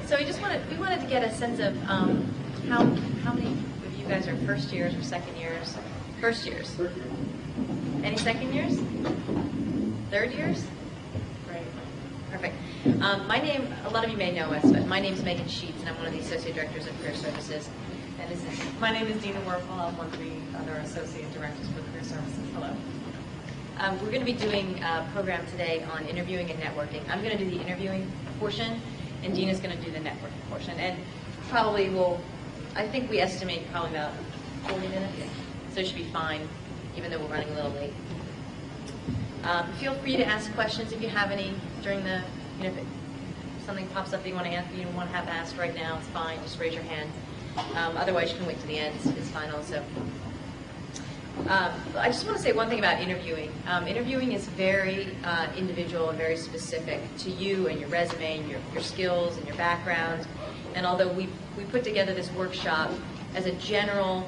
So we wanted to get a sense of how many of you guys are first years or second years? First years. Any second years? Third years? Great. Perfect. My name, a lot of you may know us, but my name is Megan Sheets, and I'm one of the Associate Directors of Career Services. And this is... My name is Dina Werfel. I'm one of the other Associate Directors for Career Services. Hello. We're going to be doing a program today on interviewing and networking. I'm going to do the interviewing portion, and Dina's going to do the networking portion. And probably I think we estimate probably about 40 minutes, so it should be fine, even though we're running a little late. Feel free to ask questions if you have any during the, if something pops up that you want to have asked right now, it's fine, just raise your hand. Otherwise, you can wait to the end, it's fine also. I just want to say one thing about interviewing. Interviewing is very individual and very specific to you and your resume and your skills and your background. And although we put together this workshop as a general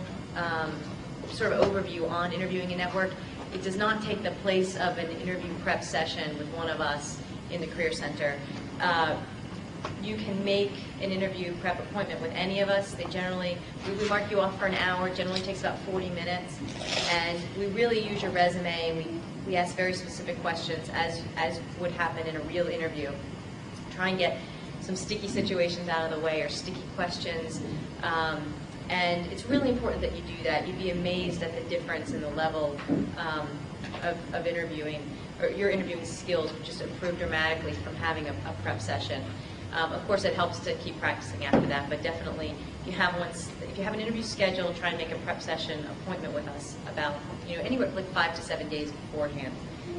sort of overview on interviewing and network, it does not take the place of an interview prep session with one of us in the Career Center. You can make an interview prep appointment with any of us. We mark you off for an hour. It generally takes about 40 minutes. And we really use your resume. We ask very specific questions as would happen in a real interview. Try and get some sticky situations out of the way or sticky questions. And it's really important that you do that. You'd be amazed at the difference in the level of interviewing, or your interviewing skills would just improve dramatically from having a prep session. Of course, it helps to keep practicing after that, but definitely, if you have an interview scheduled, try and make a prep session appointment with us about anywhere like 5 to 7 days beforehand,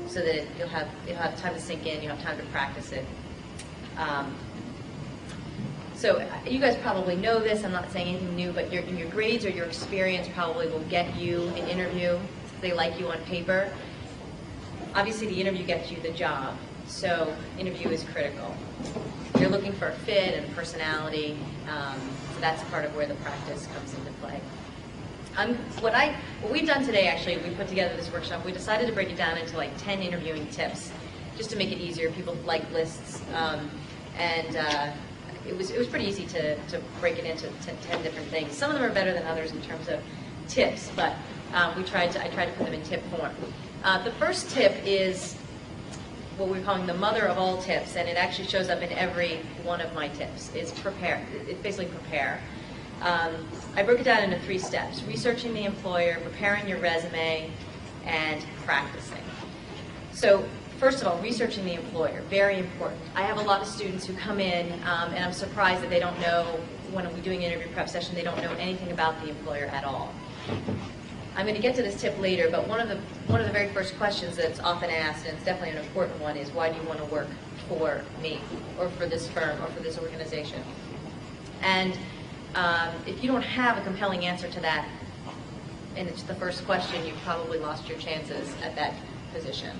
so that you'll have time to sink in, you'll have time to practice it. So you guys probably know this. I'm not saying anything new, but your grades or your experience probably will get you an interview. They like you on paper. Obviously, the interview gets you the job, so interview is critical. You're looking for a fit and personality, so that's part of where the practice comes into play. What we've done today, actually, we put together this workshop. We decided to break it down into like 10 interviewing tips, just to make it easier. People like lists, it was pretty easy to break it into 10 different things. Some of them are better than others in terms of tips, but I tried to put them in tip form. The first tip is what we're calling the mother of all tips, and it actually shows up in every one of my tips. It's prepare. It's basically prepare. I broke it down into 3 steps: researching the employer, preparing your resume, and practicing. So first of all, researching the employer, very important. I have a lot of students who come in, and I'm surprised that they don't know, when we're doing an interview prep session, they don't know anything about the employer at all. I'm going to get to this tip later, but one of the very first questions that's often asked, and it's definitely an important one, is why do you want to work for me, or for this firm, or for this organization? And if you don't have a compelling answer to that, and it's the first question, you've probably lost your chances at that position.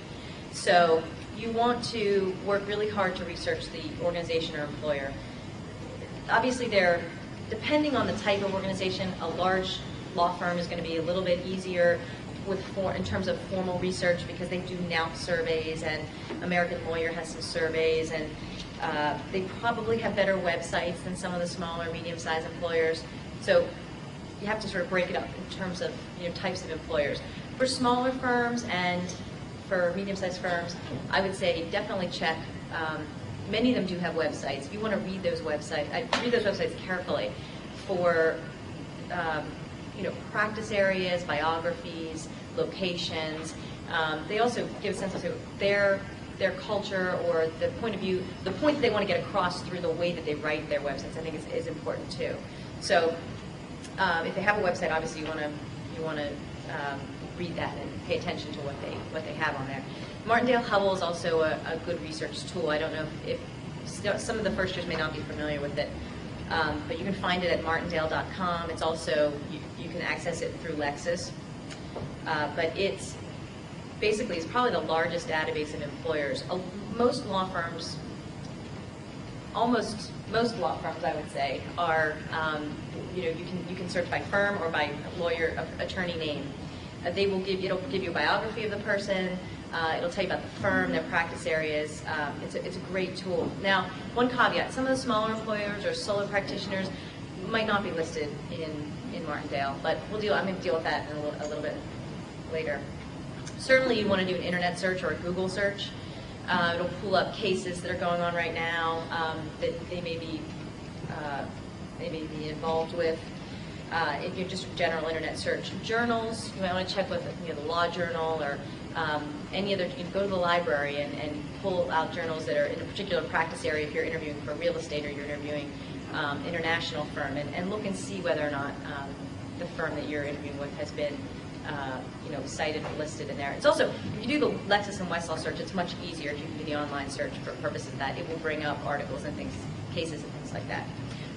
So you want to work really hard to research the organization or employer. Obviously, depending on the type of organization, a large law firm is going to be a little bit easier in terms of formal research, because they do NALP surveys, and American Lawyer has some surveys, and they probably have better websites than some of the smaller, medium-sized employers. So you have to sort of break it up in terms of types of employers. For smaller firms and for medium-sized firms, I would say definitely check. Many of them do have websites. If you want to read those websites, read those websites carefully for practice areas, biographies, locations. They also give a sense of their culture, or the point that they want to get across through the way that they write their websites, I think is important too. So if they have a website, obviously you want to read that and pay attention to what they have on there. Martindale-Hubbell is also a good research tool. I don't know if some of the first years may not be familiar with it, but you can find it at martindale.com. It's also, you can access it through Lexis, but it's probably the largest database of employers. Most law firms, most law firms, I would say, are you can search by firm or by lawyer, attorney name. It'll give you a biography of the person. It'll tell you about the firm, their practice areas. It's a great tool. Now, one caveat, some of the smaller employers or solo practitioners might not be listed in Martindale, but I'm going to deal with that in a little bit later. Certainly you want to do an internet search or a Google search. It'll pull up cases that are going on right now that they may be involved with. If you're just a general internet search. Journals, you might want to check with the Law Journal or any other. You can go to the library and pull out journals that are in a particular practice area if you're interviewing for real estate or you're interviewing international firm, and look and see whether or not the firm that you're interviewing with has been cited or listed in there. It's also, if you do the Lexis and Westlaw search, it's much easier if you can do the online search for purposes of that. It will bring up articles and things, cases and things like that.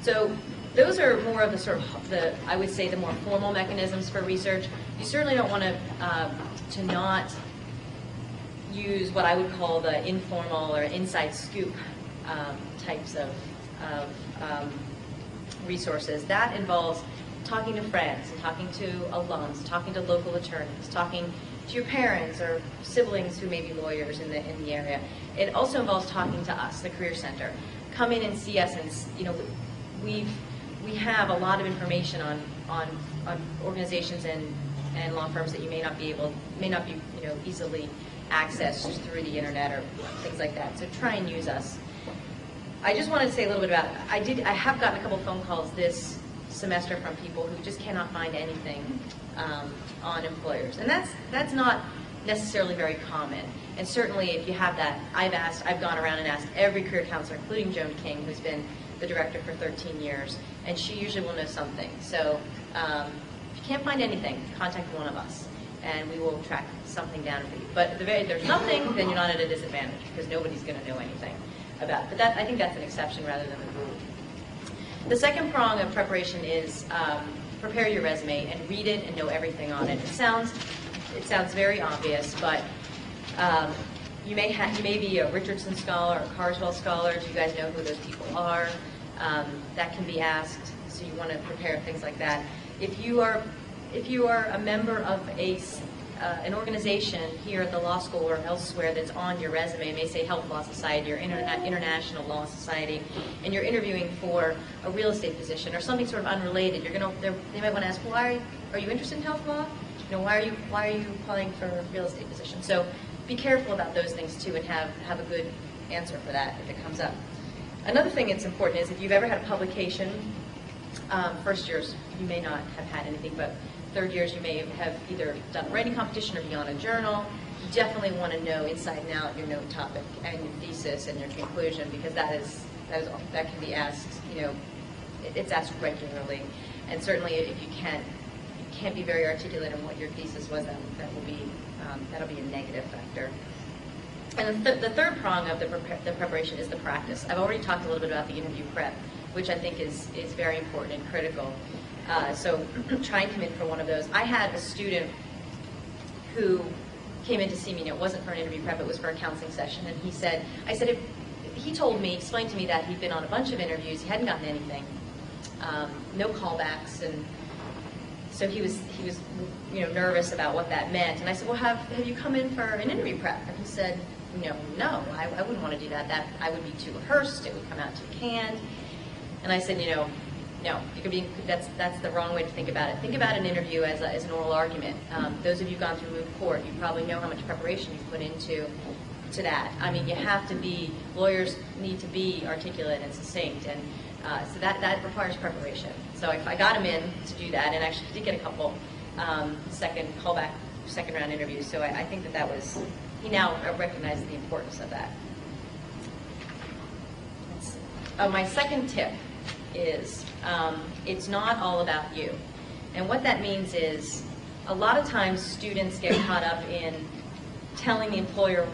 So those are more of the sort of I would say the more formal mechanisms for research. You certainly don't want to not use what I would call the informal or inside scoop types of resources. That involves talking to friends, and talking to alums, talking to local attorneys, talking to your parents or siblings who may be lawyers in the area. It also involves talking to us, the Career Center. Come in and see us, and we have a lot of information on organizations and law firms that you may not be easily accessed through the internet or things like that. So try and use us. I just wanted to say a little bit about, I have gotten a couple phone calls this semester from people who just cannot find anything on employers. And that's not necessarily very common. And certainly if you have that, I've gone around and asked every career counselor, including Joan King, who's been the director for 13 years, and she usually will know something. So if you can't find anything, contact one of us, and we will track something down for you. But if there's nothing, then you're not at a disadvantage, because nobody's going to know anything about it. But I think that's an exception rather than the rule. The second prong of preparation is prepare your resume and read it and know everything on it. It sounds very obvious, but you may be a Richardson Scholar or a Carswell Scholar. Do you guys know who those people are? That can be asked, so you want to prepare things like that. If you are a member of an organization here at the law school or elsewhere that's on your resume, it may say Health Law Society or International Law Society, and you're interviewing for a real estate position or something sort of unrelated, they might want to ask, why are you interested in health law? Why are you applying for a real estate position? So be careful about those things too, and have a good answer for that if it comes up. Another thing that's important is if you've ever had a publication, first years you may not have had anything, but third years you may have either done a writing competition or be on a journal. You definitely want to know inside and out your note topic and your thesis and your conclusion, because that can be asked, it's asked regularly. And certainly if you can't be very articulate in what your thesis was, that'll be a negative factor. And the third prong of the preparation is the practice. I've already talked a little bit about the interview prep, which I think is very important and critical. So try and come in for one of those. I had a student who came in to see me, and it wasn't for an interview prep, it was for a counseling session, and he explained to me that he'd been on a bunch of interviews, he hadn't gotten anything, no callbacks, and so he was nervous about what that meant. And I said, well, have you come in for an interview prep? And he said, no, I wouldn't want to do that. That I would be too rehearsed, it would come out too canned. And I said, no, that's the wrong way to think about it. Think about an interview as an oral argument. Those of you who've gone through moot court, you probably know how much preparation you've put into that. I mean, lawyers need to be articulate and succinct, and so that requires preparation. So I got him in to do that, and actually he did get a couple second round interviews. So I think that was, he now recognizes the importance of that. My second tip is it's not all about you. And what that means is a lot of times students get caught up in telling the employer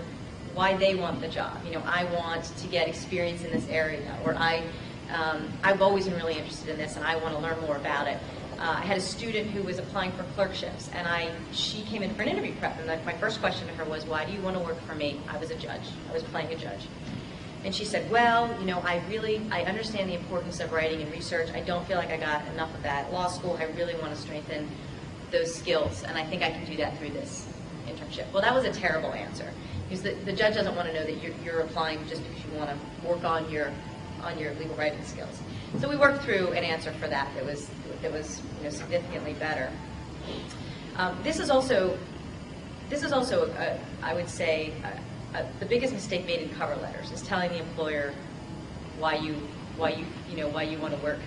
why they want the job. I want to get experience in this area, or I've always been really interested in this and I want to learn more about it. I had a student who was applying for clerkships, and she came in for an interview prep, and my first question to her was, why do you want to work for me? I was a judge. I was playing a judge. And she said, well, I understand the importance of writing and research. I don't feel like I got enough of that at law school. I really want to strengthen those skills, and I think I can do that through this internship. Well, that was a terrible answer, because the judge doesn't want to know that you're applying just because you want to work on your legal writing skills. So we worked through an answer for that was significantly better. This is also I would say the biggest mistake made in cover letters is telling the employer why you want to work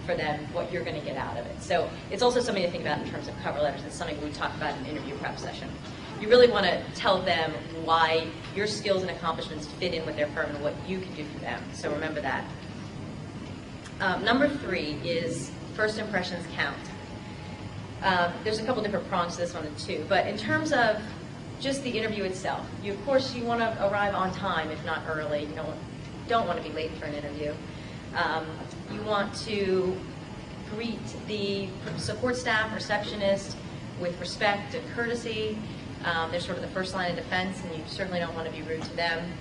for them, what you're going to get out of it. So it's also something to think about in terms of cover letters. It's something we talk about in an interview prep session. You really want to tell them why your skills and accomplishments fit in with their firm and what you can do for them. So remember that. Number 3 is first impressions count. There's a couple different prongs to this one too, but in terms of just the interview itself, of course you want to arrive on time, if not early. You don't want to be late for an interview. You want to greet the support staff, receptionist, with respect and courtesy. They're sort of the first line of defense, and you certainly don't want to be rude to them.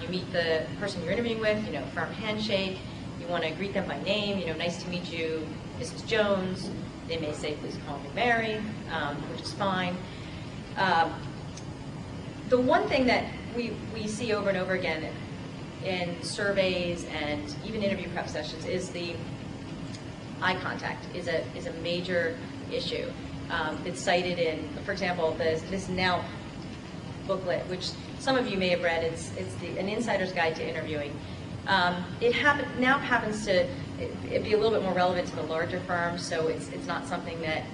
You meet the person you're interviewing with, firm handshake. You want to greet them by name, nice to meet you, Mrs. Jones. They may say, please call me Mary, which is fine. The one thing that we see over and over again in surveys and even interview prep sessions is the eye contact is a major issue. It's cited in, for example, this NALP booklet, which some of you may have read. It's an insider's guide to interviewing. NALP happens to it be a little bit more relevant to the larger firms, so it's not something that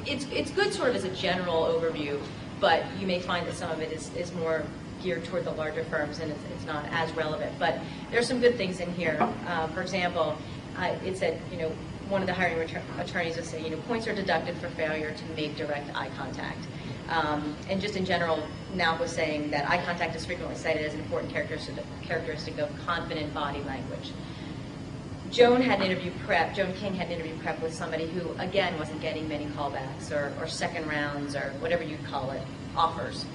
it's good sort of as a general overview, but you may find that some of it is more geared toward the larger firms, and it's not as relevant. But there's some good things in here. For example, it said, one of the hiring attorneys would say, points are deducted for failure to make direct eye contact. And just in general, NALP was saying that eye contact is frequently cited as an important characteristic of confident body language. Joan King had an interview prep with somebody who, again, wasn't getting many callbacks or second rounds or whatever you call it, offers.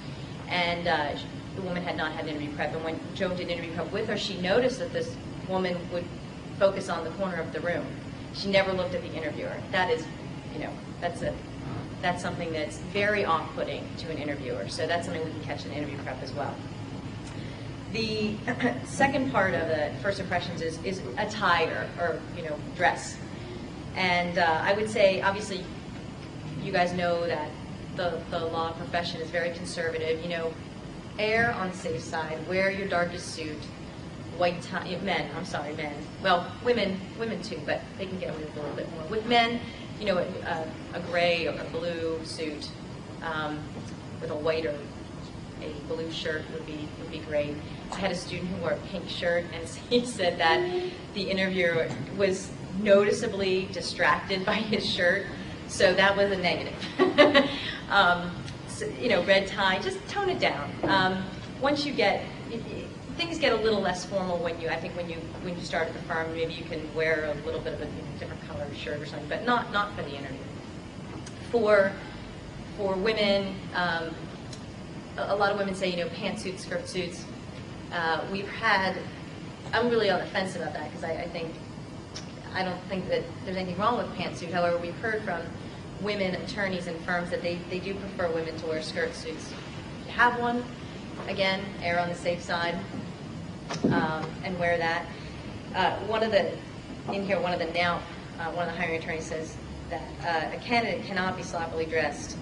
And the woman had not had an interview prep. And when Joan did interview prep with her, she noticed that this woman would focus on the corner of the room. She never looked at the interviewer. That is, that's something that's very off-putting to an interviewer. So that's something we can catch in interview prep as well. The second part of the first impressions is attire or dress. And I would say, obviously, you guys know that the law profession is very conservative. Err on the safe side. Wear your darkest suit. White tie. Men. Well, women too, but they can get away with a little bit more. With men, a gray or a blue suit with a white or a blue shirt would be great. I had a student who wore a pink shirt, and he said that the interviewer was noticeably distracted by his shirt, so that was a negative. Red tie, just tone it down. Once you get things get a little less formal when you start at the firm. Maybe you can wear a little bit of a different color shirt or something, but not for the interview. For women, a lot of women say pantsuits, skirt suits. I'm really on the fence about that because I don't think that there's anything wrong with pantsuit. However, we've heard from women attorneys and firms that they do prefer women to wear skirt suits. If you have one, again, err on the safe side and wear that. One of the hiring attorneys says that a candidate cannot be sloppily dressed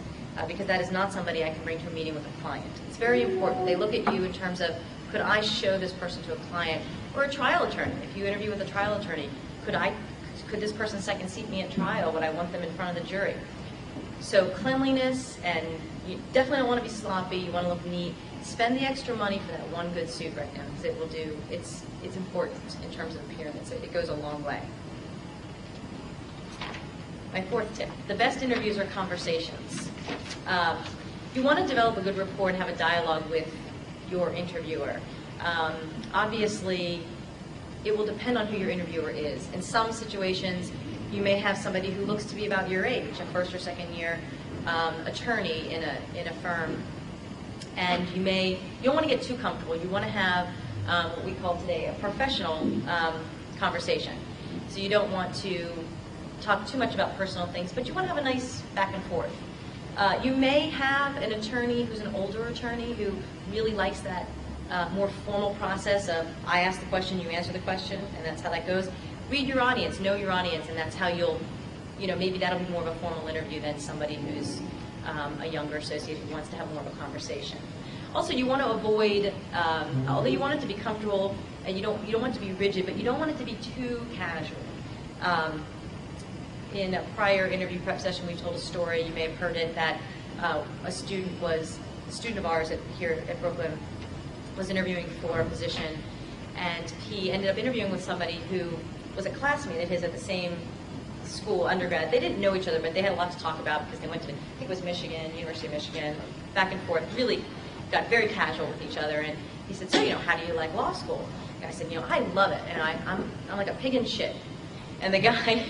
because that is not somebody I can bring to a meeting with a client. It's very important. They look at you in terms of, could I show this person to a client or a trial attorney? If you interview with a trial attorney, could this person second seat me at trial? Would I want them in front of the jury? So cleanliness, and you definitely don't want to be sloppy. You want to look neat. Spend the extra money for that one good suit right now because it will do. It's important in terms of appearance. It goes a long way. My fourth tip: the best interviews are conversations. You want to develop a good rapport and have a dialogue with your interviewer. Obviously, it will depend on who your interviewer is. In some situations, you may have somebody who looks to be about your age, a first or second year attorney in a firm, and you don't want to get too comfortable. You want to have what we call today a professional conversation. So you don't want to talk too much about personal things, but you want to have a nice back and forth. You may have an attorney who's an older attorney who really likes that more formal process of I ask the question, you answer the question, and that's how that goes. Read your audience, know your audience, and that's how you'll, maybe that'll be more of a formal interview than somebody who's a younger associate who wants to have more of a conversation. Also, you want to avoid, although you want it to be comfortable and you don't want it to be rigid, but you don't want it to be too casual. In a prior interview prep session, we told a story, you may have heard it, that a student of ours here at Brooklyn was interviewing for a position, and he ended up interviewing with somebody who was a classmate of his at the same school, undergrad. They didn't know each other, but they had a lot to talk about because they went to, I think it was Michigan, University of Michigan, back and forth, really got very casual with each other. And he said, so, how do you like law school? And I said, I love it, and I'm like a pig in shit. And the guy,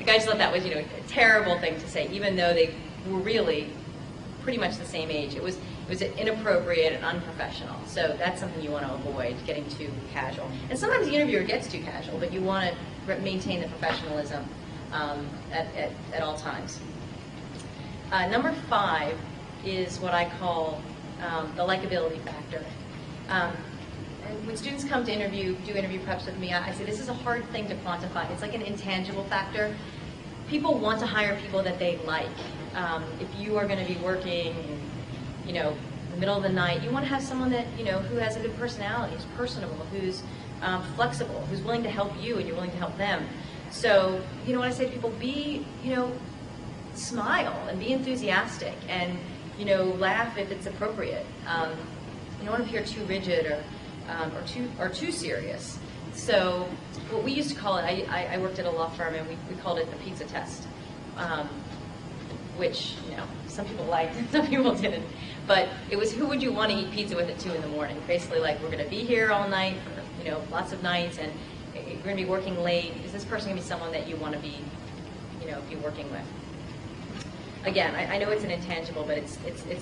just thought that was, a terrible thing to say, even though they were really pretty much the same age. It was inappropriate and unprofessional. So that's something you want to avoid, getting too casual. And sometimes the interviewer gets too casual, but you want to maintain the professionalism at all times. Number 5 is what I call the likability factor. And when students come to do interview preps with me, I say this is a hard thing to quantify. It's like an intangible factor. People want to hire people that they like. If you are going to be working, in the middle of the night, you want to have someone that who has a good personality, who's personable, who's flexible, who's willing to help you, and you're willing to help them. So when I say to people, be smile and be enthusiastic, and laugh if it's appropriate. You don't want to appear too rigid or too serious. So what we used to call it, I worked at a law firm, and we called it the pizza test, which some people liked, some people didn't. But it was, who would you want to eat pizza with at 2 in the morning? Basically, like, we're going to be here all night for lots of nights, and you're going to be working late. Is this person going to be someone that you want to be working with? Again, I know it's an intangible, but it's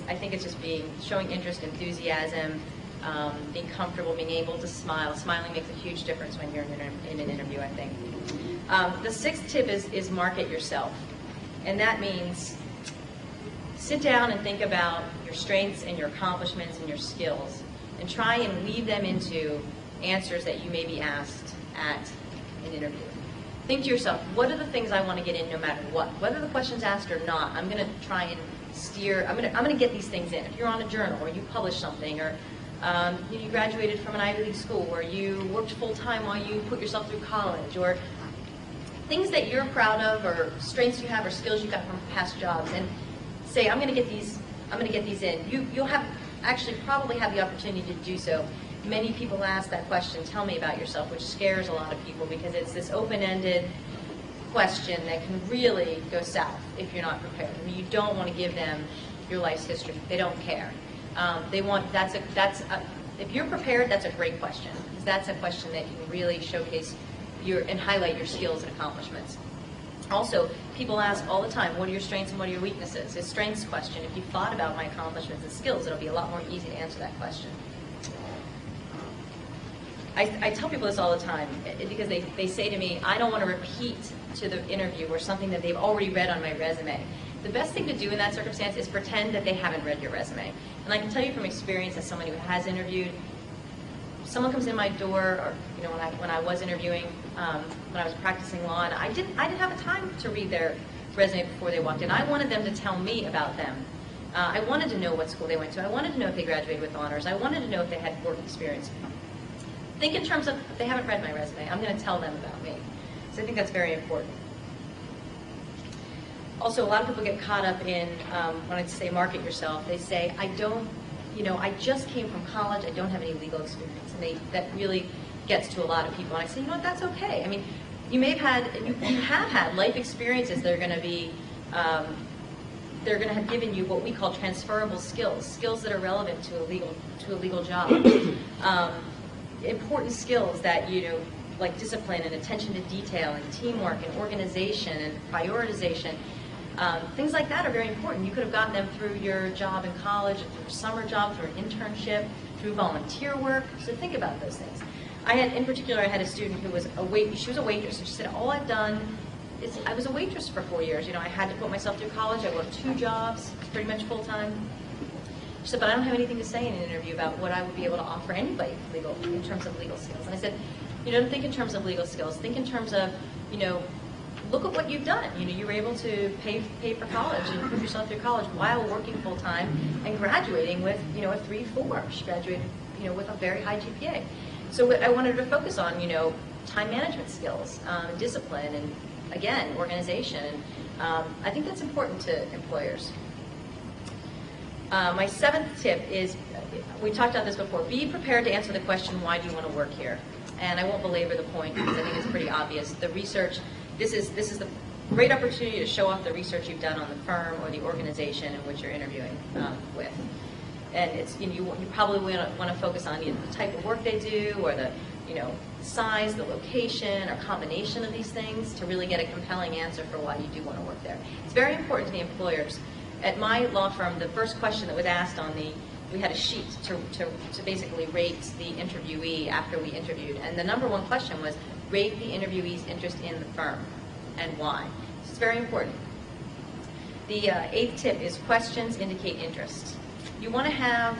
I think it's just showing interest, enthusiasm, being comfortable, being able to smile. Smiling makes a huge difference when you're in an interview, I think. The 6th tip is market yourself. And that means sit down and think about your strengths and your accomplishments and your skills, and try and weave them into answers that you may be asked at an interview. Think to yourself, what are the things I want to get in no matter what? Whether the question's asked or not, I'm going to try and steer, I'm going to get these things in. If you're on a journal, or you published something, or you graduated from an Ivy League school, or you worked full-time while you put yourself through college, or things that you're proud of, or strengths you have, or skills you got from past jobs, and say, I'm going to get these in. You'll probably have the opportunity to do so. Many people ask that question, tell me about yourself, which scares a lot of people because it's this open-ended question that can really go south if you're not prepared. I mean, you don't want to give them your life's history. They don't care. If you're prepared, that's a great question, because that's a question that can really showcase and highlight your skills and accomplishments. Also, people ask all the time, what are your strengths and what are your weaknesses? It's a strengths question. If you thought about my accomplishments and skills, it'll be a lot more easy to answer that question. I tell people this all the time because they say to me, I don't want to repeat to the interviewer something that they've already read on my resume. The best thing to do in that circumstance is pretend that they haven't read your resume. And I can tell you from experience as someone who has interviewed, someone comes in my door, or when I was interviewing, when I was practicing law, and I didn't have a time to read their resume before they walked in. I wanted them to tell me about them. I wanted to know what school they went to. I wanted to know if they graduated with honors. I wanted to know if they had work experience. Think in terms of, they haven't read my resume, I'm going to tell them about me. So I think that's very important. Also, a lot of people get caught up in, when I say market yourself, they say, I just came from college, I don't have any legal experience. And that really gets to a lot of people. And I say, that's okay. I mean, you have had life experiences that are going to be, they're going to have given you what we call transferable skills that are relevant to a legal job. Important skills that, like discipline and attention to detail and teamwork and organization and prioritization. Things like that are very important. You could have gotten them through your job in college, through a summer job, through an internship, through volunteer work. So think about those things. In particular, I had a student who was she was a waitress, and she said, all I've done I was a waitress for 4 years. You know, I had to put myself through college. I worked 2 jobs, pretty much full time. She said, but I don't have anything to say in an interview about what I would be able to offer anybody in terms of legal skills. And I said, you don't think in terms of legal skills. Think in terms of, you know, look at what you've done. You know, you were able to pay for college and put yourself through college while working full time and graduating with, you know, a 3.4. She graduated, you know, with a very high GPA. So what I wanted her to focus on, you know, time management skills, discipline, and again, organization. I think that's important to employers. My 7th tip is, we talked about this before, be prepared to answer the question, why do you want to work here? And I won't belabor the point because I think it's pretty obvious. The research, this is the great opportunity to show off the research you've done on the firm or the organization in which you're interviewing with. And it's, you know, you probably want to focus on, you know, the type of work they do, or the, you know, size, the location, or combination of these things to really get a compelling answer for why you do want to work there. It's very important to the employers. At my law firm, the first question that was asked on we had a sheet to basically rate the interviewee after we interviewed, and the number 1 question was, rate the interviewee's interest in the firm and why. This is very important. The 8th tip is questions indicate interest. You want to have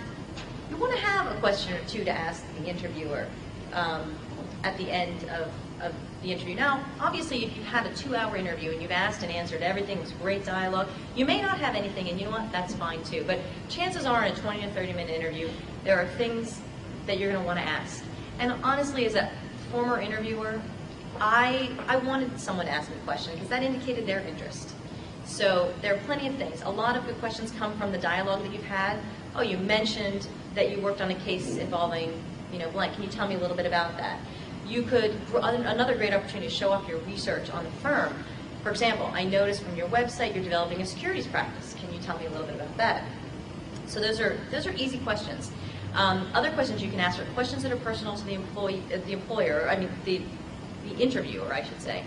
a question or 2 to ask the interviewer at the end of the interview. Now, obviously, if you've had a 2-hour interview and you've asked and answered everything, it was great dialogue, you may not have anything, and you know what, that's fine too. But chances are in a 20 to 30-minute interview, there are things that you're going to want to ask. And honestly, as a former interviewer, I wanted someone to ask me a question because that indicated their interest. So there are plenty of things. A lot of good questions come from the dialogue that you've had. Oh, you mentioned that you worked on a case involving, you know, blank. Can you tell me a little bit about that? You could, another great opportunity to show off your research on the firm. For example, I noticed from your website you're developing a securities practice. Can you tell me a little bit about that? So those are easy questions. Other questions you can ask are questions that are personal to the employer. I mean, the interviewer, I should say.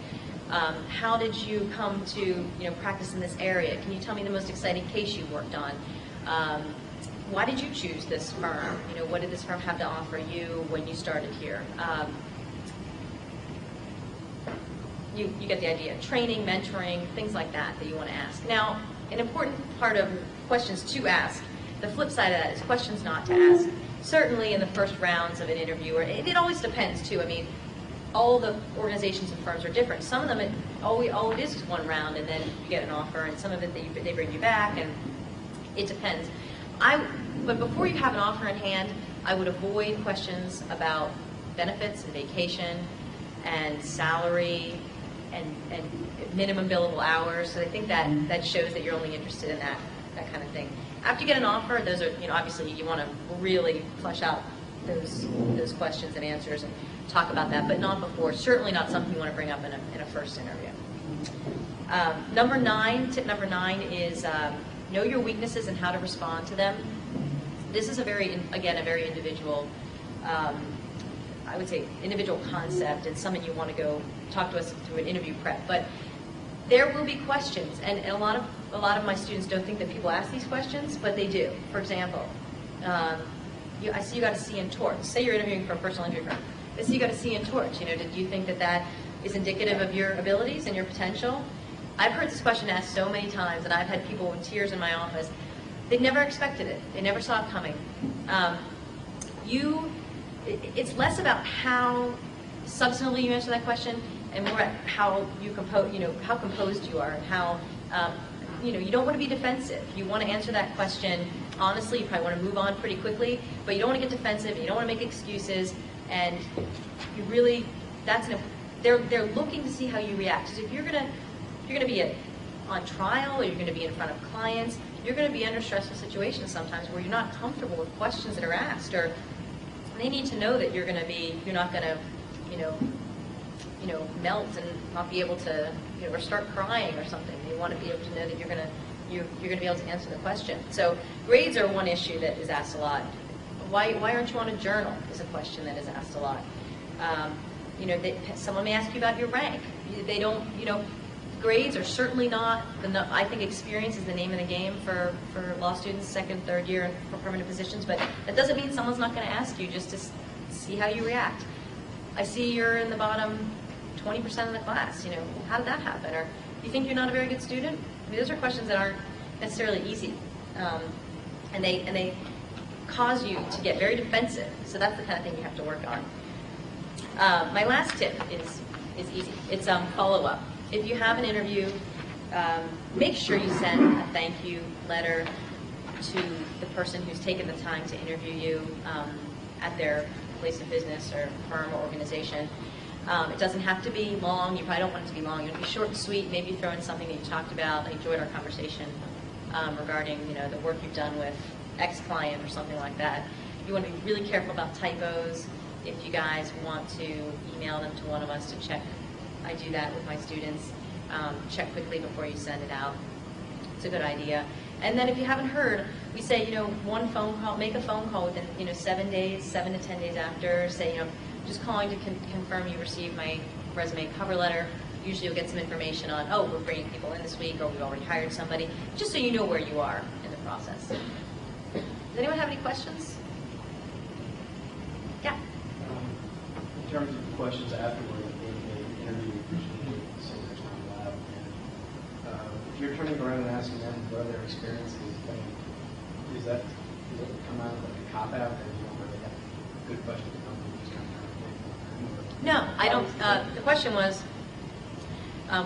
How did you come to, you know, practice in this area? Can you tell me the most exciting case you worked on? Why did you choose this firm? You know, what did this firm have to offer you when you started here? You get the idea. Training, mentoring, things like that you want to ask. Now, an important part of questions to ask, the flip side of that is questions not to ask. Certainly in the first rounds of an interview, or it always depends too. I mean, all the organizations and firms are different. Some of them, all it is 1 round and then you get an offer, and some of it they bring you back, and it depends. But before you have an offer in hand, I would avoid questions about benefits and vacation and salary and minimum billable hours. So I think that shows that you're only interested in that kind of thing. After you get an offer, those are, you know, obviously you want to really flesh out those questions and answers and talk about that, but not before. Certainly not something you want to bring up in a first interview. Tip number 9 is know your weaknesses and how to respond to them. This is a very individual, I would say, individual concept, and something you want to go talk to us through an interview prep. But there will be questions, and a lot of my students don't think that people ask these questions, but they do. For example, I see you got a C in torts. Say you're interviewing for a personal injury firm. I see you got a C in torts. You know, did you think that is indicative of your abilities and your potential? I've heard this question asked so many times, and I've had people with tears in my office. They never expected it. They never saw it coming. It's less about how substantively you answer that question, and more at how you how composed you are, and how you don't want to be defensive. You want to answer that question honestly. You probably want to move on pretty quickly, but you don't want to get defensive. And you don't want to make excuses, and you really they're looking to see how you react. Because if you're gonna be on trial, or you're going to be in front of clients, you're going to be under stressful situations sometimes where you're not comfortable with questions that are asked, or they need to know that you're not going to, melt and not be able to, or start crying or something. They want to be able to know that you're going to be able to answer the question. So grades are one issue that is asked a lot. Why aren't you on a journal is a question that is asked a lot. Someone may ask you about your rank. They don't, grades are certainly not, I think experience is the name of the game for law students, second, third year, and for permanent positions, but that doesn't mean someone's not going to ask you just to see how you react. I see you're in the bottom 20% of the class. How did that happen? Or you think you're not a very good student? I mean, those are questions that aren't necessarily easy, and they cause you to get very defensive. So that's the kind of thing you have to work on. My last tip is easy. It's follow-up. If you have an interview, make sure you send a thank you letter to the person who's taken the time to interview you at their place of business or firm or organization. It doesn't have to be long. You probably don't want it to be long. You want to be short and sweet. Maybe throw in something that you talked about. I enjoyed our conversation regarding the work you've done with X client or something like that. You want to be really careful about typos. If you guys want to email them to one of us to check, I do that with my students. Check quickly before you send it out. It's a good idea. And then if you haven't heard, we say, one phone call, make a phone call within, 7 days, 7 to 10 days after. Say, just calling to confirm you received my resume and cover letter. Usually you'll get some information on, oh, we're bringing people in this week, or we've already hired somebody, just so you know where you are in the process. Does anyone have any questions? Yeah. In terms of the questions afterward, the interview usually so there's not allowed. And if you're turning around and asking them what their experiences, does it come out like a cop out, or you don't really have a good question to come from? Just kind of No, I don't. The question was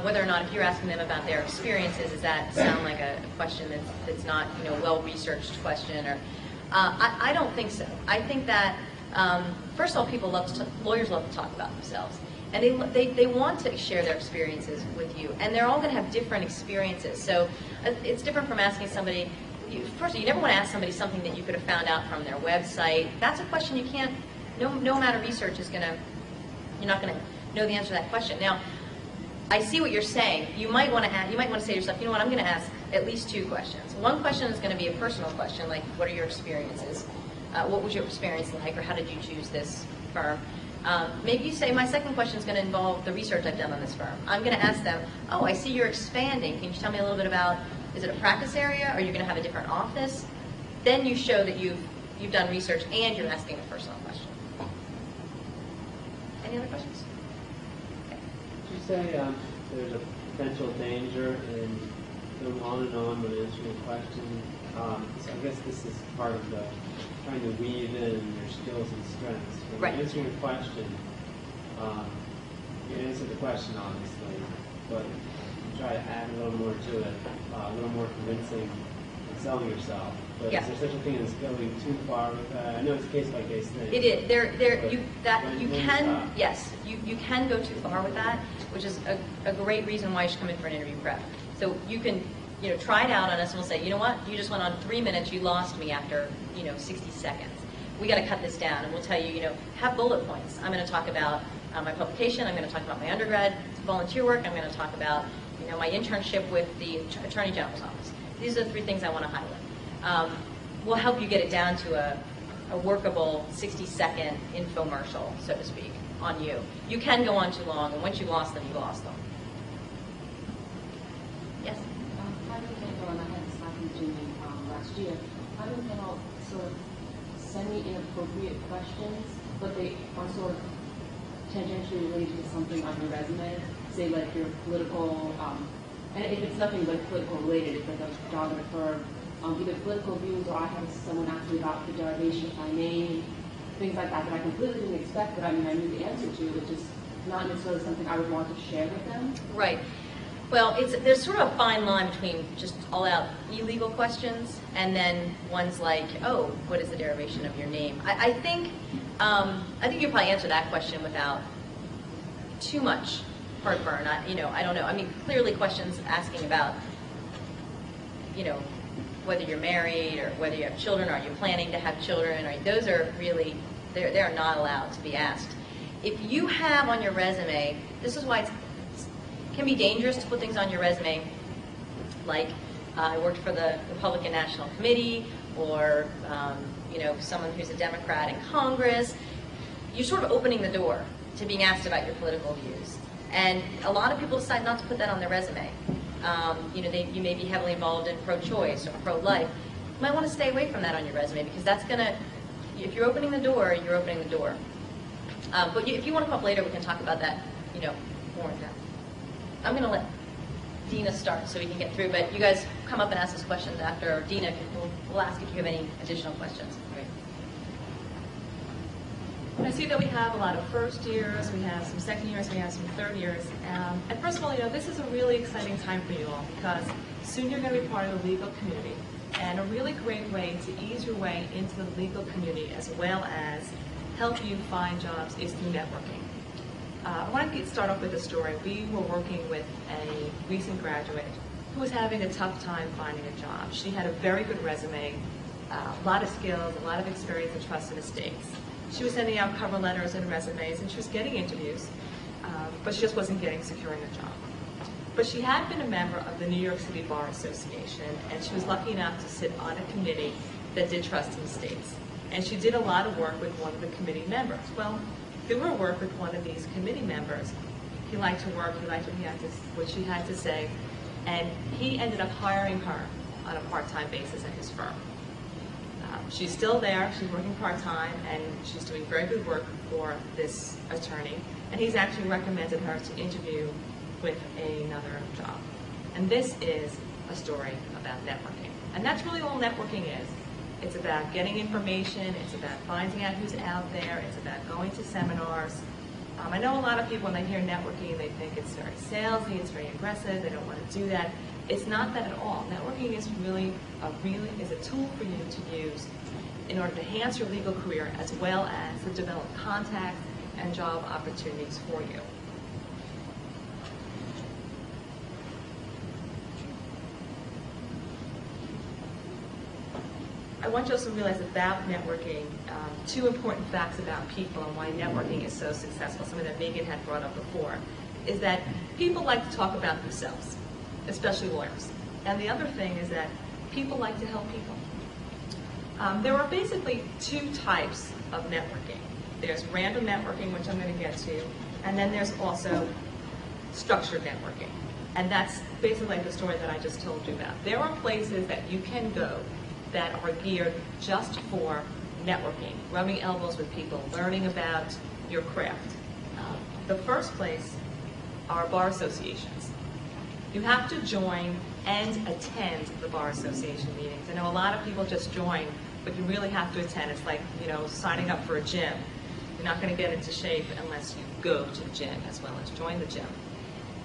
whether or not, if you're asking them about their experiences, does that sound like a question that's not, well-researched question? Or I don't think so. I think that first of all, lawyers love to talk about themselves, and they want to share their experiences with you, and they're all going to have different experiences. So it's different from asking somebody. First of all, you never want to ask somebody something that you could have found out from their website. That's a question you can't. No amount of research is going to. You're not going to know the answer to that question. Now, I see what you're saying. You might want to say to yourself, you know what, I'm going to ask at least 2 questions. One question is going to be a personal question, like what are your experiences? What was your experience like, or how did you choose this firm? Maybe you say, my second question is going to involve the research I've done on this firm. I'm going to ask them, oh, I see you're expanding. Can you tell me a little bit about, is it a practice area? Are you going to have a different office? Then you show that you've done research and you're asking a personal question. Any other questions? Okay. Would you say there's a potential danger in going on and on when answering a question? So I guess this is part of the trying to weave in your skills and strengths. When Right. you're answering a question, you answer the question obviously, but you try to add a little more to it, a little more convincing and selling yourself. But Yeah. is there such a thing as going too far with that? I know it's a case by case thing. It is. When Yes, you can go too far with that, which is a great reason why you should come in for an interview prep. So you can, try it out on us, and we'll say, you know what, you just went on 3 minutes, you lost me after, 60 seconds. We got to cut this down, and we'll tell you, have bullet points. I'm going to talk about my publication. I'm going to talk about my undergrad volunteer work. I'm going to talk about, my internship with the Attorney General's office. These are the 3 things I want to highlight. We'll help you get it down to a workable 60-second infomercial, so to speak, on you. You can go on too long, and once you've lost them, you lost them. Yes? How do you handle, and I had this happen to me last year, how do you handle sort of semi-inappropriate questions, but they are sort of tangentially related to something on your resume? Say like your political, and if it's nothing but political related, it's like a job at a firm, either political views, or I had someone ask me about the derivation of my name, things like that I completely didn't expect, but I knew the answer to. It's just not necessarily something I would want to share with them. Right. Well, there's sort of a fine line between just all-out illegal questions and then ones like, oh, what is the derivation of your name? I think you probably answer that question without too much heartburn. I don't know. I mean, clearly questions asking about, whether you're married or whether you have children, are you planning to have children, or those are really, they are not allowed to be asked. If you have on your resume, this is why it can be dangerous to put things on your resume, like I worked for the Republican National Committee, or someone who's a Democrat in Congress. You're sort of opening the door to being asked about your political views. And a lot of people decide not to put that on their resume. You may be heavily involved in pro-choice or pro-life. You might want to stay away from that on your resume, because that's going to, if you're opening the door, you're opening the door. But if you want to come up later, we can talk about that, form down. I'm going to let Dina start so we can get through, but you guys come up and ask us questions after, or Dina, we'll ask if you have any additional questions. I see that we have a lot of first years, we have some second years, we have some third years. And first of all, this is a really exciting time for you all because soon you're going to be part of the legal community. And a really great way to ease your way into the legal community as well as help you find jobs is through networking. I want to start off with a story. We were working with a recent graduate who was having a tough time finding a job. She had a very good resume, a lot of skills, a lot of experience in trust and estates. She was sending out cover letters and resumes, and she was getting interviews, but she just wasn't securing a job. But she had been a member of the New York City Bar Association, and she was lucky enough to sit on a committee that did trust and estates. And she did a lot of work with one of the committee members. Well, through her work with one of these committee members, he liked her work, he liked what she had to say, and he ended up hiring her on a part-time basis at his firm. She's still there, she's working part-time, and she's doing very good work for this attorney, and he's actually recommended her to interview with another job. And this is a story about networking. And that's really all networking is. It's about getting information, it's about finding out who's out there, it's about going to seminars. I know a lot of people, when they hear networking, they think it's very salesy, it's very aggressive, they don't want to do that. It's not that at all. Networking is really a tool for you to use in order to enhance your legal career as well as to develop contacts and job opportunities for you. I want you also to realize about networking, two important facts about people and why networking is so successful, something that Megan had brought up before, is that people like to talk about themselves, especially lawyers. And the other thing is that people like to help people. There are basically two types of networking. There's random networking, which I'm going to get to, and then there's also structured networking. And that's basically like the story that I just told you about. There are places that you can go that are geared just for networking, rubbing elbows with people, learning about your craft. The first place are bar associations. You have to join and attend the bar association meetings. I know a lot of people just join, but you really have to attend. It's like, signing up for a gym. You're not going to get into shape unless you go to the gym as well as join the gym.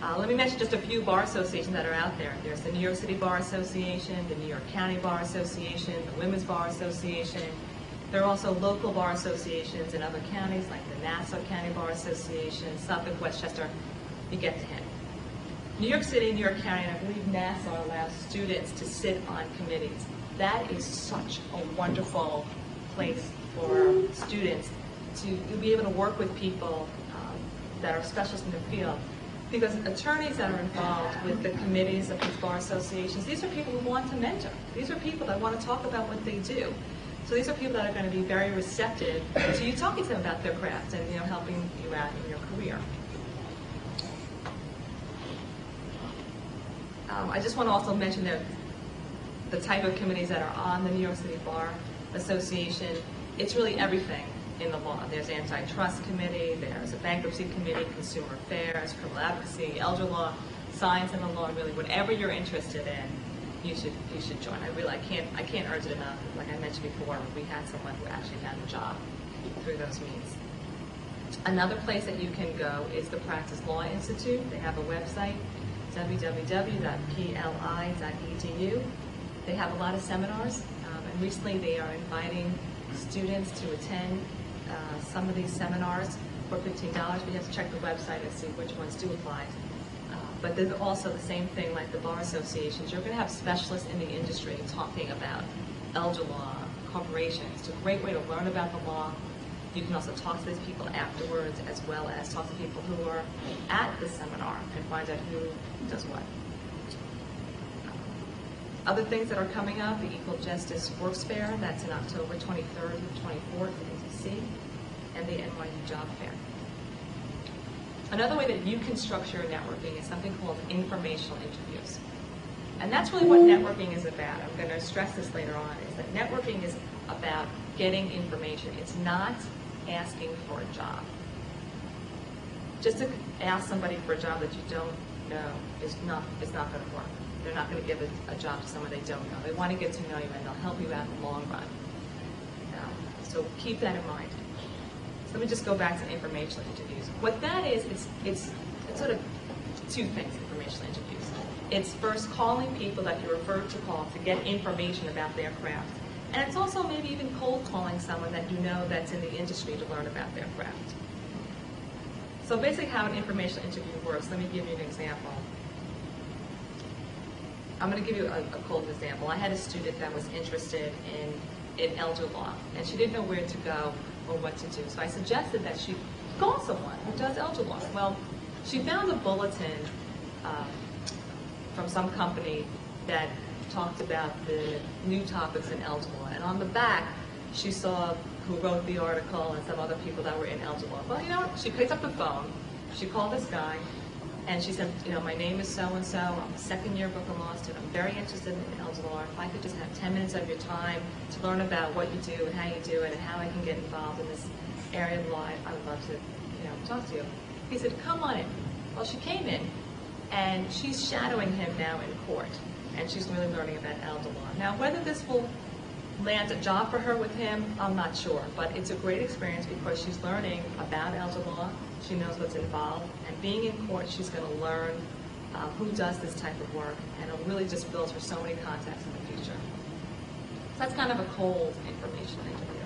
Let me mention just a few bar associations that are out there. There's the New York City Bar Association, the New York County Bar Association, the Women's Bar Association. There are also local bar associations in other counties like the Nassau County Bar Association, Suffolk, Westchester. You get the hint. New York City, New York County, and I believe Nassau allows students to sit on committees. That is such a wonderful place for students to be able to work with people that are specialists in their field. Because attorneys that are involved with the committees of these bar associations, these are people who want to mentor. These are people that want to talk about what they do. So these are people that are going to be very receptive to you talking to them about their craft and helping you out in your career. I just want to also mention that the type of committees that are on the New York City Bar Association, it's really everything in the law. There's antitrust committee, there's a bankruptcy committee, consumer affairs, criminal advocacy, elder law, science and the law, really whatever you're interested in, you should join. I can't urge it enough. Like I mentioned before, we had someone who actually had a job through those means. Another place that you can go is the Practice Law Institute. They have a website, www.pli.edu. They have a lot of seminars, and recently they are inviting students to attend some of these seminars for $15. We have to check the website and see which ones do apply. But there's also the same thing like the bar associations. You're going to have specialists in the industry talking about elder law, corporations. It's a great way to learn about the law. You can also talk to these people afterwards as well as talk to people who are at the seminar and find out who does what. Other things that are coming up, the Equal Justice Works Fair, that's in October 23rd and 24th in DC, and the NYU Job Fair. Another way that you can structure your networking is something called informational interviews. And that's really what networking is about. I'm going to stress this later on, is that networking is about getting information. It's not asking for a job. Just to ask somebody for a job that you don't know is not going to work. They're not going to give a job to someone they don't know. They want to get to know you, and they'll help you out in the long run. So keep that in mind. So let me just go back to informational interviews. What that is, it's sort of two things, informational interviews. It's first calling people that you're referred to call to get information about their craft. And it's also maybe even cold calling someone that you know that's in the industry to learn about their craft. So basically how an informational interview works, let me give you an example. I'm going to give you a cold example. I had a student that was interested in elder law, and she didn't know where to go or what to do. So I suggested that she call someone who does elder law. Well, she found a bulletin from some company that talked about the new topics in elder law. And on the back, she saw who wrote the article and some other people that were in elder law. Well, you know what? She picked up the phone, she called this guy, and she said, you know, my name is so-and-so, I'm a second-year book and law student, I'm very interested in elder law. If I could just have 10 minutes of your time to learn about what you do and how you do it and how I can get involved in this area of law, I would love to, you know, talk to you. He said, come on in. Well, she came in, and she's shadowing him now in court, and she's really learning about elder law. Now, whether this will land a job for her with him, I'm not sure, but it's a great experience because she's learning about elder law, she knows what's involved, and being in court, she's going to learn who does this type of work, and it'll really just build her so many contacts in the future. So that's kind of a cold information interview.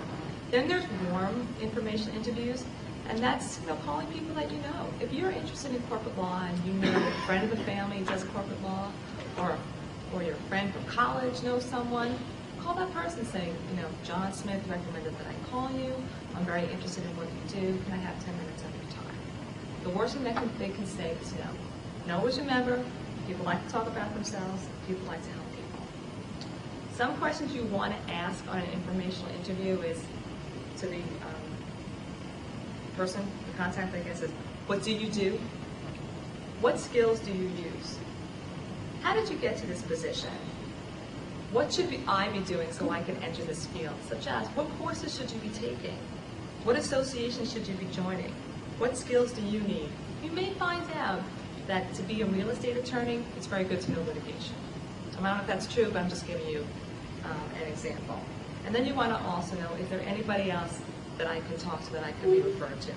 Then there's warm information interviews, and that's, you know, calling people that you know. If you're interested in corporate law and you know a friend of the family does corporate law, or your friend from college knows someone, call that person saying, you know, John Smith recommended that I call you. I'm very interested in what you do. Can I have 10 minutes of your time? The worst thing they can say is no. No always remember, people like to talk about themselves. People like to help people. Some questions you want to ask on an informational interview is to the person, the contact, I guess, is what do you do? What skills do you use? How did you get to this position? What should I be doing so I can enter this field? Such as, what courses should you be taking? What associations should you be joining? What skills do you need? You may find out that to be a real estate attorney, it's very good to know litigation. I don't know if that's true, but I'm just giving you an example. And then you want to also know, is there anybody else that I can talk to that I could be referred to?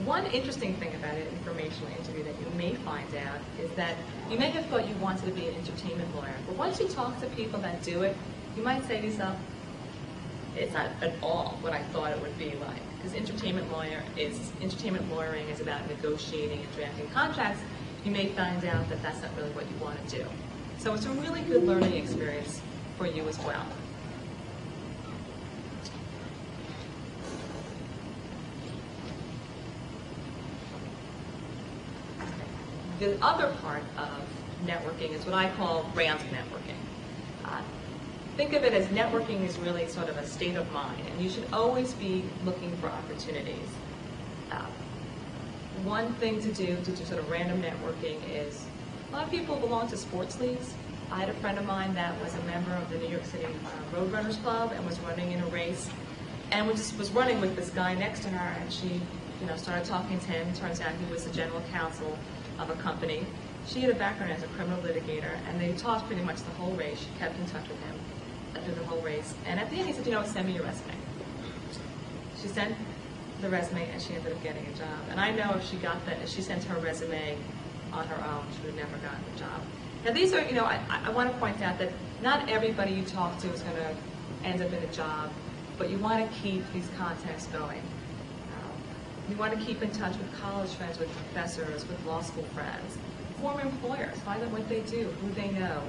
One interesting thing about an informational interview that you may find out is that you may have thought you wanted to be an entertainment lawyer, but once you talk to people that do it, you might say to yourself, it's not at all what I thought it would be like. Because entertainment lawyering is about negotiating and drafting contracts. You may find out that that's not really what you want to do. So it's a really good learning experience for you as well. The other part of networking is what I call brand networking. Think of it as networking is really sort of a state of mind, and you should always be looking for opportunities. One thing to do sort of random networking is, a lot of people belong to sports leagues. I had a friend of mine that was a member of the New York City Roadrunners Club and was running in a race, and was running with this guy next to her, and she, you know, started talking to him. Turns out he was the general counsel of a company. She had a background as a criminal litigator, and they talked pretty much the whole race. She kept in touch with him through the whole race. And at the end, he said, you know, send me your resume. She sent the resume, and she ended up getting a job. And I know if she got that, if she sent her resume on her own, she would have never gotten the job. Now, these are, you know, I want to point out that not everybody you talk to is going to end up in a job, but you want to keep these contacts going. You want to keep in touch with college friends, with professors, with law school friends, former employers, find out what they do, who they know.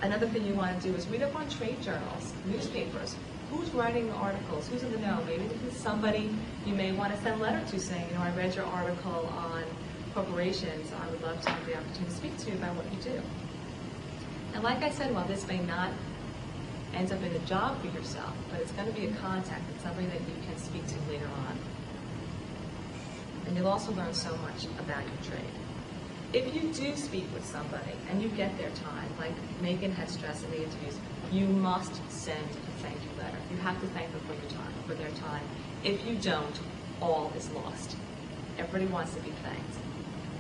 Another thing you want to do is read up on trade journals, newspapers. Who's writing the articles? Who's in the know? Maybe this is somebody you may want to send a letter to saying, you know, I read your article on corporations. I would love to have the opportunity to speak to you about what you do. And like I said, while this may not end up in a job for yourself, but it's going to be a contact. It's somebody that you can speak to later on. And you'll also learn so much about your trade. If you do speak with somebody and you get their time, like Megan had stressed in the interviews, you must send a thank you letter. You have to thank them for your time, for their time. If you don't, all is lost. Everybody wants to be thanked.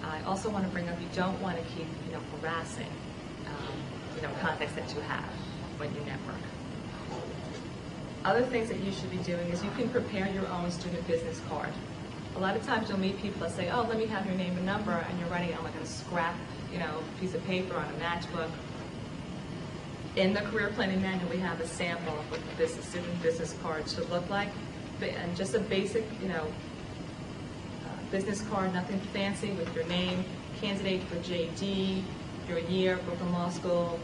I also want to bring up, you don't want to keep, harassing, contacts that you have when you network. Other things that you should be doing is you can prepare your own student business card. A lot of times you'll meet people that say, oh, let me have your name and number, and you're writing it on like a scrap, piece of paper on a matchbook. In the career planning manual, we have a sample of what the student business card should look like, and just a basic, business card, nothing fancy, with your name, candidate for JD, your year, Brooklyn Law School,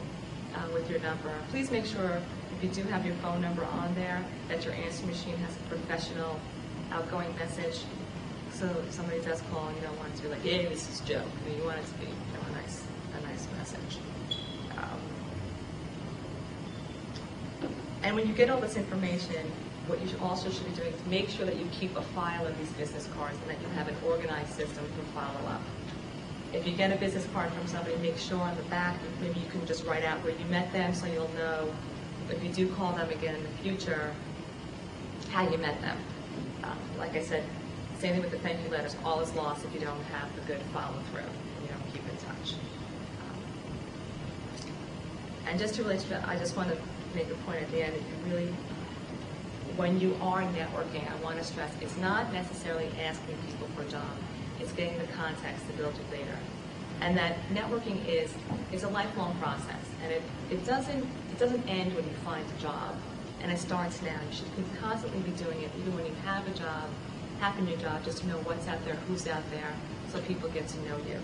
with your number. Please make sure, if you do have your phone number on there, that your answering machine has a professional outgoing message. So if somebody does call, you don't want it to be like, hey, this is Joe. You want it to be a nice message. And when you get all this information, what you also should be doing is make sure that you keep a file of these business cards and that you have an organized system for follow-up. If you get a business card from somebody, make sure on the back, maybe you can just write out where you met them so you'll know, if you do call them again in the future, how you met them. Like I said, same thing with the thank you letters. All is lost if you don't have the good follow-through and you don't keep in touch. And just to relate to that, I just want to make a point at the end that you really, when you are networking, I want to stress, it's not necessarily asking people for a job. It's getting the contacts to build your later. And that networking is a lifelong process. And it doesn't end when you find a job. And it starts now. You should constantly be doing it, even when you have a job, happen your job, just to know what's out there, who's out there, so people get to know you.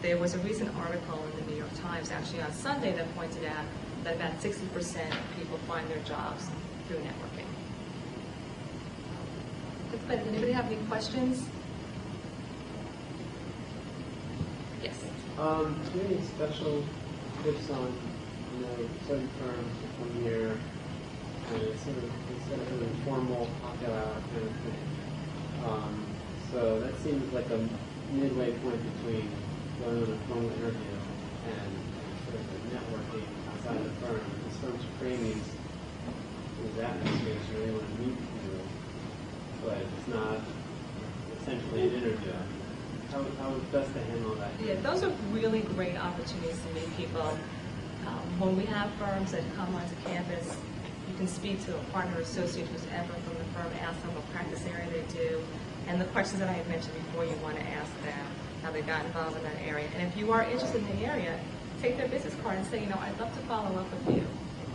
There was a recent article in the New York Times, actually on Sunday, that pointed out that about 60% of people find their jobs through networking. But does anybody have any questions? Yes. Do you have any special tips on, certain firms that come here and it's sort of instead of an informal cocktail hour kind of thing? So that seems like a midway point between going on a formal interview and sort of the networking outside of the firm. These firms create these atmospheres you really want to meet people, but it's not essentially an interview. How best to handle that? Yeah, those are really great opportunities to meet people. When we have firms that come onto campus, you can speak to a partner or associate who's ever from the firm, ask them what practice area they do, and the questions that I had mentioned before you want to ask them, how they got involved in that area. And if you are interested in the area, take their business card and say, I'd love to follow up with you,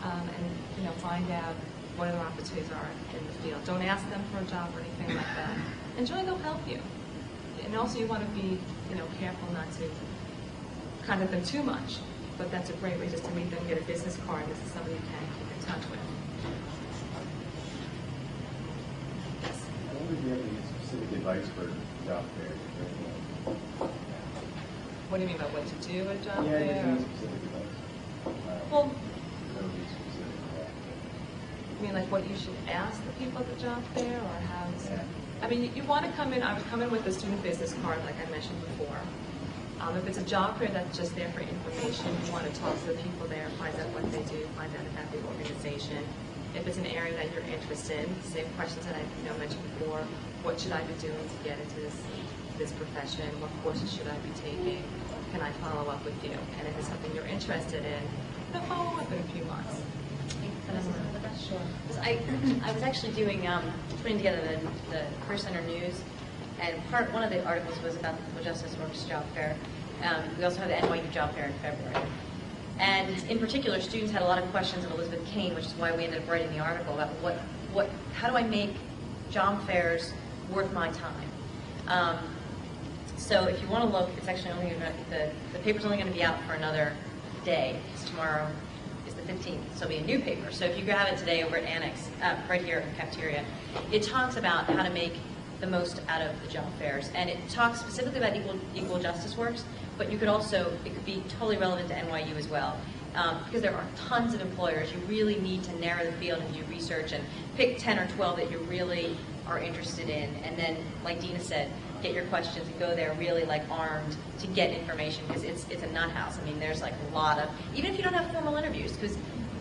and find out what other opportunities are in the field. Don't ask them for a job or anything like that. And generally they'll help you. And also you want to be, careful not to contact them too much. But that's a great way just to meet them, get a business card. This is somebody you can keep in touch with. Yes. I wonder if you have any specific advice for job fairs. What do you mean by what to do at a job Yeah, fair? just any specific advice. Well, That would be specific to that. I mean, like what you should ask the people at the job fair, or how? Yeah. I mean, you want to come in. I would come in with a student business card, like I mentioned before. If it's a job fair that's just there for information, you want to talk to the people there, find out what they do, find out about the organization. If it's an area that you're interested in, same questions that I mentioned before. What should I be doing to get into this profession? What courses should I be taking? Can I follow up with you? And if it's something you're interested in, follow up in a few months. Sure. I was actually putting together the Career Center News, and one of the articles was about the Equal Justice Works Job Fair. We also have the NYU Job Fair in February. And in particular, students had a lot of questions of Elizabeth Kane, which is why we ended up writing the article about how do I make job fairs worth my time? So if you want to look, it's actually only the paper's only going to be out for another day, because tomorrow is the 15th, so it'll be a new paper. So if you grab it today over at Annex, right here in the cafeteria, it talks about how to make the most out of the job fairs. And it talks specifically about Equal Justice Works, but it could be totally relevant to NYU as well. Because there are tons of employers, you really need to narrow the field and do research and pick 10 or 12 that you really are interested in. And then, like Dina said, get your questions and go there really armed to get information, because it's a nut house. I mean, there's a lot of, even if you don't have formal interviews, because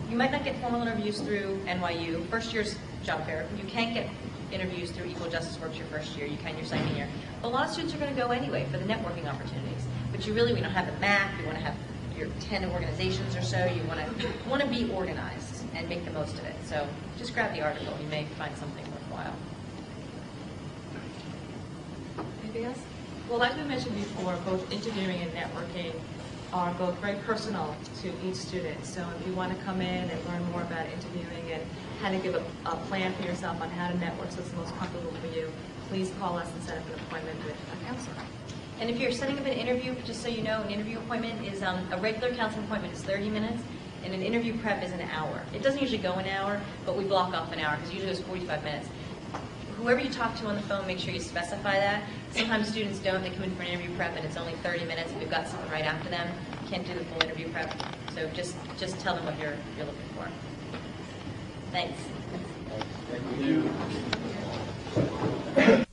you might not get formal interviews through NYU, first year's job fair, you can't get interviews through Equal Justice Works your first year, you can your second year. But a lot of students are going to go anyway for the networking opportunities. But we don't have the map, you want to have your 10 organizations or so, you want to be organized and make the most of it. So just grab the article, you may find something worthwhile. Anything else? Well, like we mentioned before, both interviewing and networking are both very personal to each student. So if you want to come in and learn more about interviewing and how to give a plan for yourself on how to network so it's the most comfortable for you, please call us and set up an appointment with a counselor. And if you're setting up an interview, just so you know, an interview appointment is, a regular counseling appointment is 30 minutes, and an interview prep is an hour. It doesn't usually go an hour, but we block off an hour, because usually it's 45 minutes. Whoever you talk to on the phone, make sure you specify that. Sometimes students don't, they come in for an interview prep, and it's only 30 minutes, and we've got someone right after them. Can't do the full interview prep, so just tell them what you're looking for. Thanks. Thank you.